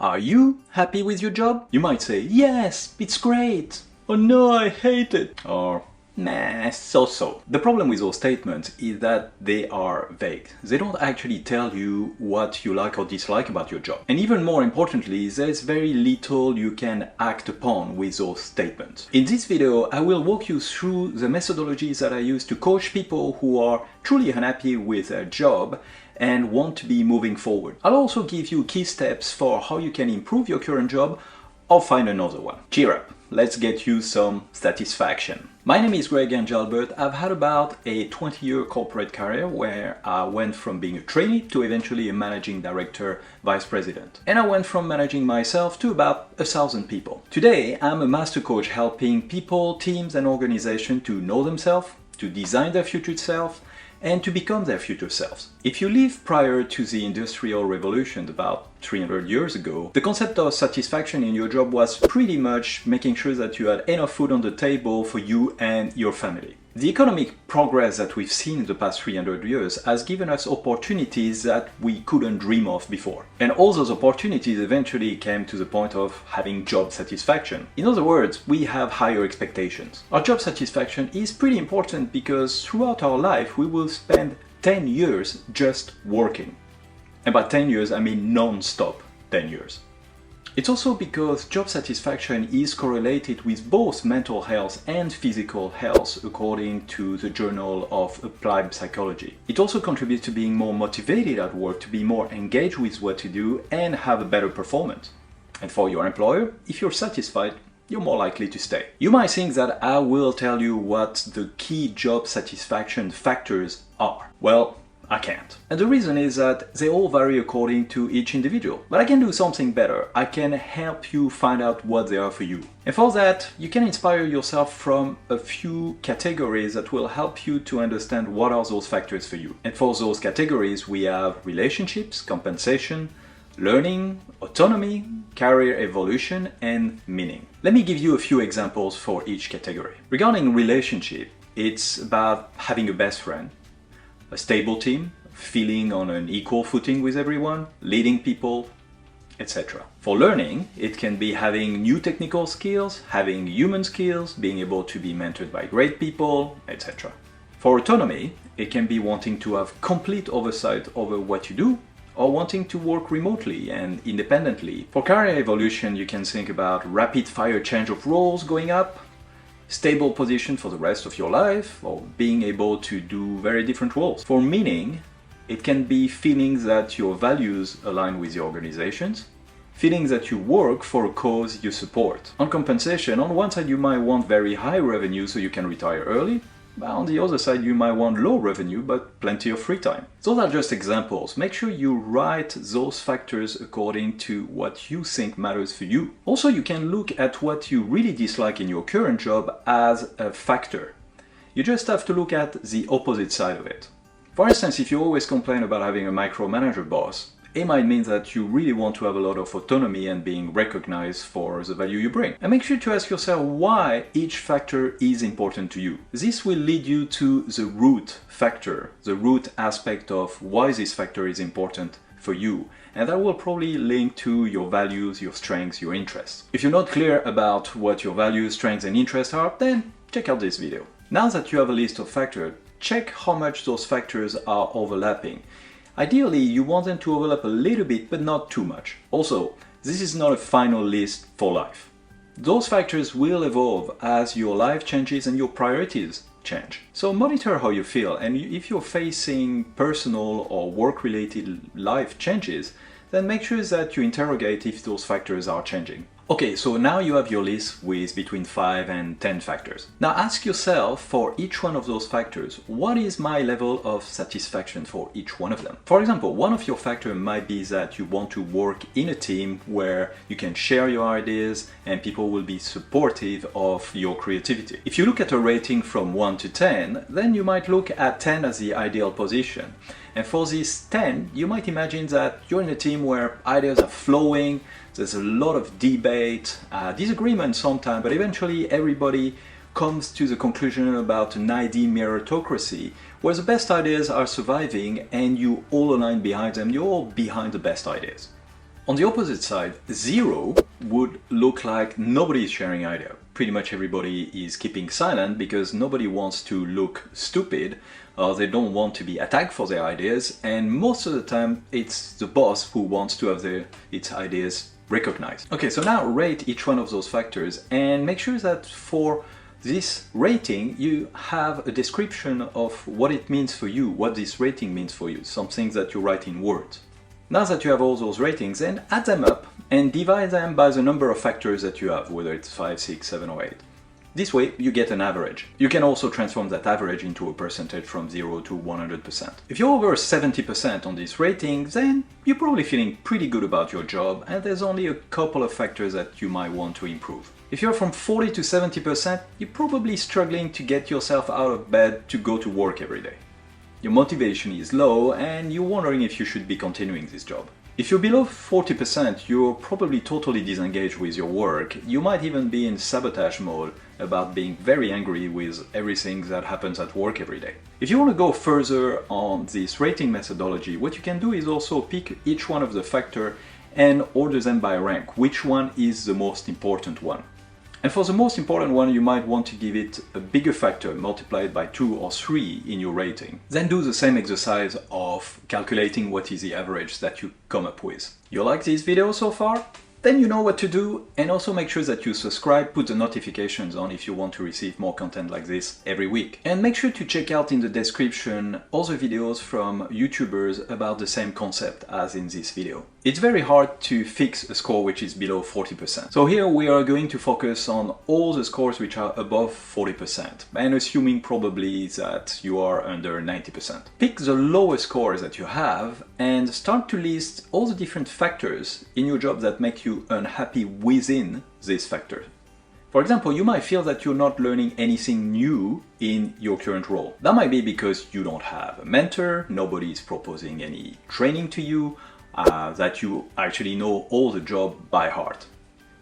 Are you happy with your job? You might say, yes, it's great. Oh no, I hate it. Or, nah, so-so. The problem with those statements is that they are vague. They don't actually tell you what you like or dislike about your job. And even more importantly, there's very little you can act upon with those statements. In this video, I will walk you through the methodologies that I use to coach people who are truly unhappy with their job and want to be moving forward. I'll also give you key steps for how you can improve your current job or find another one. Cheer up, let's get you some satisfaction. My name is Greg Angelbert. I've had about a 20-year corporate career where I went from being a trainee to eventually a managing director, vice president. And I went from managing myself to about 1,000 people. Today, I'm a master coach helping people, teams and organizations to know themselves, to design their future self, and to become their future selves. If you live prior to the Industrial Revolution about 300 years ago, the concept of satisfaction in your job was pretty much making sure that you had enough food on the table for you and your family. The economic progress that we've seen in the past 300 years has given us opportunities that we couldn't dream of before. And all those opportunities eventually came to the point of having job satisfaction. In other words, we have higher expectations. Our job satisfaction is pretty important because throughout our life we will spend 10 years just working. And by 10 years I mean non-stop 10 years. It's also because job satisfaction is correlated with both mental health and physical health according to the Journal of Applied Psychology. It also contributes to being more motivated at work, to be more engaged with what you do and have a better performance. And for your employer, if you're satisfied, you're more likely to stay. You might think that I will tell you what the key job satisfaction factors are. Well, I can't. And the reason is that they all vary according to each individual. But I can do something better. I can help you find out what they are for you. And for that, you can inspire yourself from a few categories that will help you to understand what are those factors for you. And for those categories, we have relationships, compensation, learning, autonomy, career evolution, and meaning. Let me give you a few examples for each category. Regarding relationship, it's about having a best friend, a stable team, feeling on an equal footing with everyone, leading people, etc. For learning, it can be having new technical skills, having human skills, being able to be mentored by great people, etc. For autonomy, it can be wanting to have complete oversight over what you do, or wanting to work remotely and independently. For career evolution, you can think about rapid fire change of roles going up, stable position for the rest of your life, or being able to do very different roles. For meaning, it can be feelings that your values align with your organizations, feelings that you work for a cause you support. On compensation, on one side you might want very high revenue so you can retire early, but on the other side you might want low revenue but plenty of free time. Those are just examples. Make sure you write those factors according to what you think matters for you. Also, you can look at what you really dislike in your current job as a factor. You just have to look at the opposite side of it. For instance, if you always complain about having a micromanager boss, it might mean that you really want to have a lot of autonomy and being recognized for the value you bring. And make sure to ask yourself why each factor is important to you. This will lead you to the root factor, the root aspect of why this factor is important for you. And that will probably link to your values, your strengths, your interests. If you're not clear about what your values, strengths and interests are, then check out this video. Now that you have a list of factors, check how much those factors are overlapping. Ideally, you want them to overlap a little bit, but not too much. Also, this is not a final list for life. Those factors will evolve as your life changes and your priorities change. So monitor how you feel, and if you're facing personal or work-related life changes, then make sure that you interrogate if those factors are changing. Okay, so now you have your list with between 5 and 10 factors. Now ask yourself for each one of those factors, what is my level of satisfaction for each one of them? For example, one of your factors might be that you want to work in a team where you can share your ideas and people will be supportive of your creativity. If you look at a rating from 1 to 10, then you might look at 10 as the ideal position. And for this 10, you might imagine that you're in a team where ideas are flowing, there's a lot of debate, disagreement sometimes, but eventually everybody comes to the conclusion about an idea meritocracy, where the best ideas are surviving and you all align behind them, you're all behind the best ideas. On the opposite side, 0 would look like nobody is sharing idea. Pretty much everybody is keeping silent because nobody wants to look stupid, or they don't want to be attacked for their ideas, and most of the time it's the boss who wants to have its ideas recognized. Okay, so now rate each one of those factors and make sure that for this rating you have a description of what it means for you, what this rating means for you, some things that you write in words. Now that you have all those ratings, then add them up and divide them by the number of factors that you have, whether it's 5, 6, 7 or 8. This way you get an average. You can also transform that average into a percentage from 0 to 100%. If you're over 70% on this rating, then you're probably feeling pretty good about your job and there's only a couple of factors that you might want to improve. If you're from 40 to 70%, you're probably struggling to get yourself out of bed to go to work every day. Your motivation is low and you're wondering if you should be continuing this job. If you're below 40%, you're probably totally disengaged with your work. You might even be in sabotage mode about being very angry with everything that happens at work every day. If you want to go further on this rating methodology, what you can do is also pick each one of the factors and order them by rank. Which one is the most important one? And for the most important one, you might want to give it a bigger factor multiplied by 2 or 3 in your rating. Then do the same exercise of calculating what is the average that you come up with. You like this video so far? Then you know what to do, and also make sure that you subscribe, put the notifications on if you want to receive more content like this every week. And make sure to check out in the description other videos from YouTubers about the same concept as in this video. It's very hard to fix a score which is below 40%. So here we are going to focus on all the scores which are above 40%, and assuming probably that you are under 90%. Pick the lowest scores that you have and start to list all the different factors in your job that make you unhappy within this factor. For example, you might feel that you're not learning anything new in your current role. That might be because you don't have a mentor, nobody is proposing any training to you, that you actually know all the job by heart.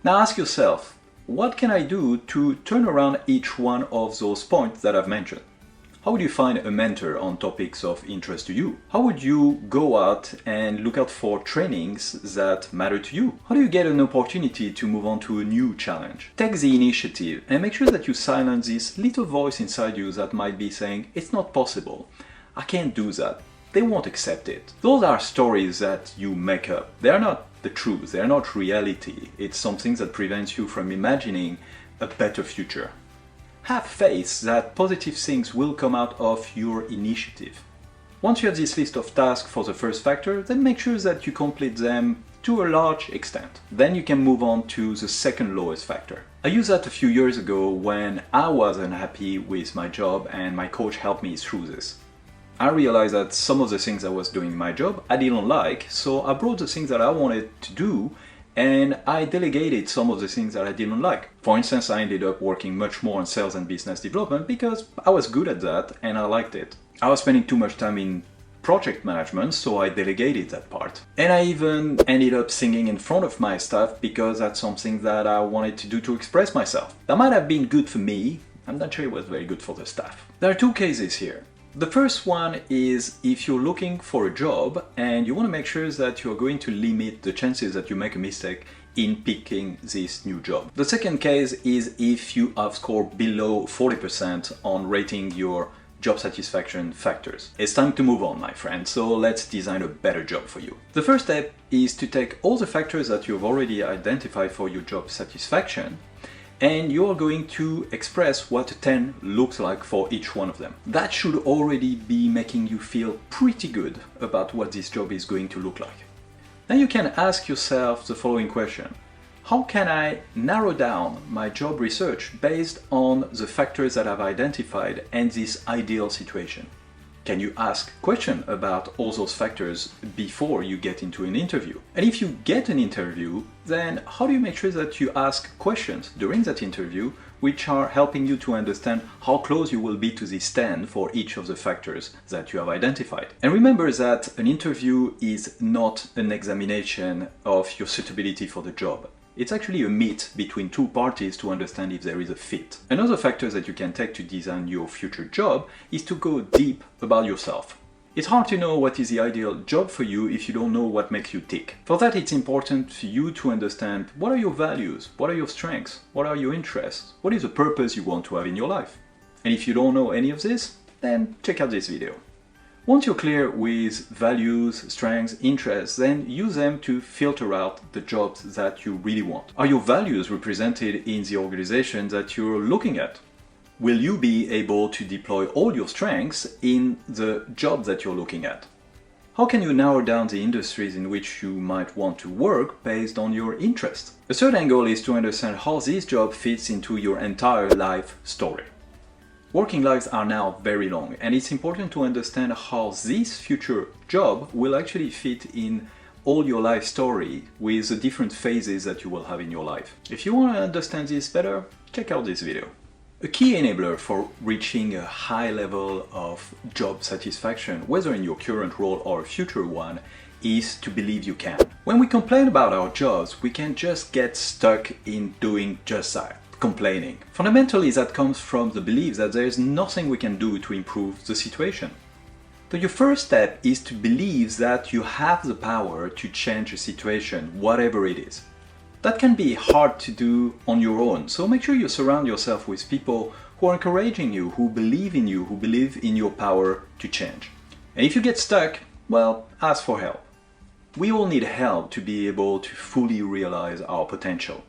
Now ask yourself, what can I do to turn around each one of those points that I've mentioned? How would you find a mentor on topics of interest to you? How would you go out and look out for trainings that matter to you? How do you get an opportunity to move on to a new challenge? Take the initiative and make sure that you silence this little voice inside you that might be saying, it's not possible, I can't do that, they won't accept it. Those are stories that you make up. They are not the truth, they are not reality. It's something that prevents you from imagining a better future. Have faith that positive things will come out of your initiative. Once you have this list of tasks for the first factor, then make sure that you complete them to a large extent. Then you can move on to the second lowest factor. I used that a few years ago when I was unhappy with my job and my coach helped me through this. I realized that some of the things I was doing in my job I didn't like, so I brought the things that I wanted to do and I delegated some of the things that I didn't like. For instance, I ended up working much more on sales and business development because I was good at that and I liked it. I was spending too much time in project management, so I delegated that part. And I even ended up singing in front of my staff because that's something that I wanted to do to express myself. That might have been good for me, I'm not sure it was very good for the staff. There are two cases here. The first one is if you're looking for a job and you want to make sure that you're going to limit the chances that you make a mistake in picking this new job. The second case is if you have scored below 40% on rating your job satisfaction factors. It's time to move on, my friend, so let's design a better job for you. The first step is to take all the factors that you've already identified for your job satisfaction and you're going to express what a 10 looks like for each one of them. That should already be making you feel pretty good about what this job is going to look like. Then you can ask yourself the following question. How can I narrow down my job research based on the factors that I've identified and this ideal situation? Can you ask questions about all those factors before you get into an interview? And if you get an interview, then how do you make sure that you ask questions during that interview which are helping you to understand how close you will be to this 10 for each of the factors that you have identified? And remember that an interview is not an examination of your suitability for the job. It's actually a meet between two parties to understand if there is a fit. Another factor that you can take to design your future job is to go deep about yourself. It's hard to know what is the ideal job for you if you don't know what makes you tick. For that, it's important for you to understand what are your values, what are your strengths, what are your interests, what is the purpose you want to have in your life. And if you don't know any of this, then check out this video. Once you're clear with values, strengths, interests, then use them to filter out the jobs that you really want. Are your values represented in the organization that you're looking at? Will you be able to deploy all your strengths in the job that you're looking at? How can you narrow down the industries in which you might want to work based on your interests? A third angle is to understand how this job fits into your entire life story. Working lives are now very long, and it's important to understand how this future job will actually fit in all your life story with the different phases that you will have in your life. If you want to understand this better, check out this video. A key enabler for reaching a high level of job satisfaction, whether in your current role or a future one, is to believe you can. When we complain about our jobs, we can just get stuck in doing just that, complaining. Fundamentally, that comes from the belief that there is nothing we can do to improve the situation. So your first step is to believe that you have the power to change a situation, whatever it is. That can be hard to do on your own, so make sure you surround yourself with people who are encouraging you, who believe in you, who believe in your power to change. And if you get stuck, well, ask for help. We all need help to be able to fully realize our potential.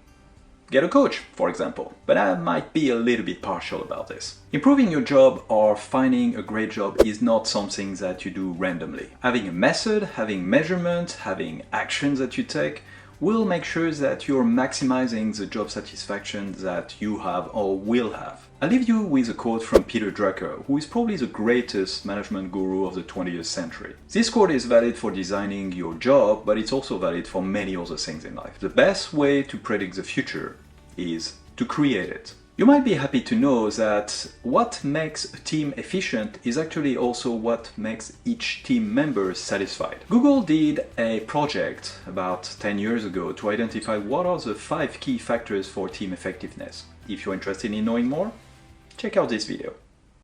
Get a coach, for example, but I might be a little bit partial about this. Improving your job or finding a great job is not something that you do randomly. Having a method, having measurement, having actions that you take will make sure that you're maximizing the job satisfaction that you have or will have. I'll leave you with a quote from Peter Drucker, who is probably the greatest management guru of the 20th century. This quote is valid for designing your job, but it's also valid for many other things in life. The best way to predict the future is to create it. You might be happy to know that what makes a team efficient is actually also what makes each team member satisfied. Google did a project about 10 years ago to identify what are the 5 key factors for team effectiveness. If you're interested in knowing more, check out this video.